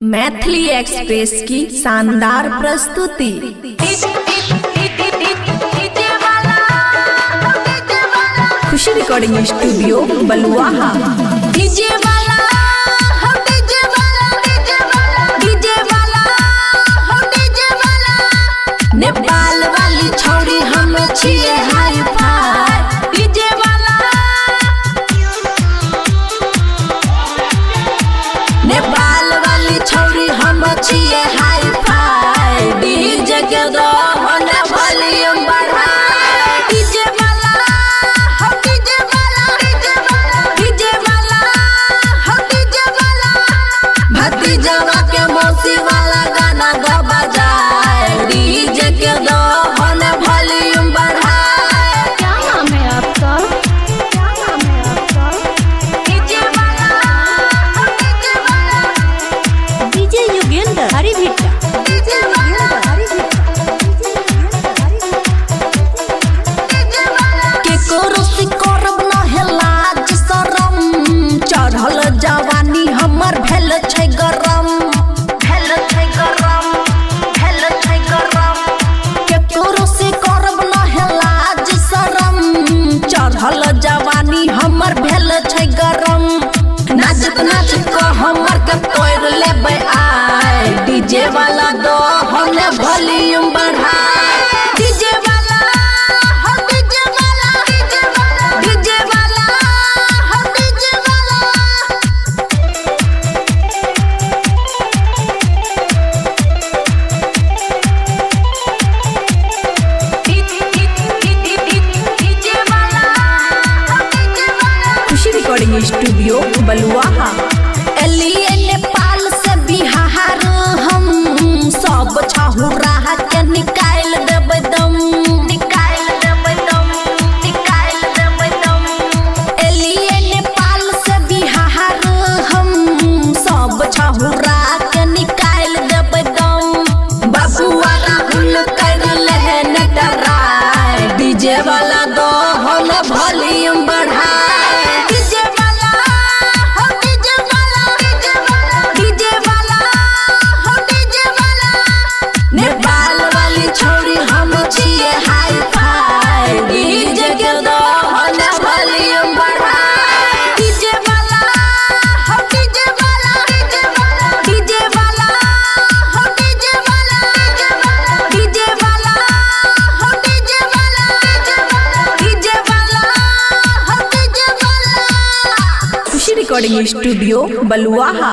Maithili express की शानदार प्रस्तुति। खुशी रिकॉर्डिंग स्टूडियो बलुआहा। नेपाल वाली छौरी हम छिए हाई फाई डीजे वाला। नेपाल वाली छौरी हम छिए हाई फाई डीजे के दो होने वॉल्यूम बढ़ाई। डीजे वाला हम डीजे वाला डीजे वाला हम डीजे वाला। भतीजवा के मौसी वाला गाना गा बजाए डीजे के दो होने वॉल्यूम बढ़ाए। क्या नाम है आपका? क्या नाम है आपका? डीजे वाला डीजे वाला डीजे योगेंद्र हरिभिट्टा। डीजे वाला के कोरसी करब न हेला जिसरम चढ़ल जवानी हमर भेल छै गरम। भेल छै गरम भेल छै गरम के कोरसी करब न हेला जिसरम चढ़ल जवानी हमर भेल छै गरम। नाचत नाचत को हमर के तोड़ लेबै आय डीजे वाला दो होने वॉल्यूम बढ़ाए। डीजे वाला हो डीजे वाला डीजे वाला हो डीजे वाला। डीजे वाला हो डीजे वाला। खुशी रिकॉर्डिंग स्टूडियो बलुआहा। एलिए नेपाल से बिहार हम सब छहुरा के निकाल देबै दम। निकाल देबै दम निकाल देबै दम। एलिए नेपाल से बिहार हम सब छहुरा के निकाल देबै दम। बबुआ राहुल कर ले नटराय डीजे वाला दो होल वॉल्यूम बढ़ाए। डीजे वाला हो डीजे वाला डीजे वाला हो डीजे वाला। नेपाल वाली छौरी हम छिए हाई फाई डीजे के दो होल वॉल्यूम बढ़ाए। डीजे वाला हो डीजे वाला डीजे वाला हो डीजे वाला डीजे वाला हो डीजे वाला डीजे वाला हो डीजे वाला। खुशी रिकॉर्डिंग स्टूडियो बलुआहा।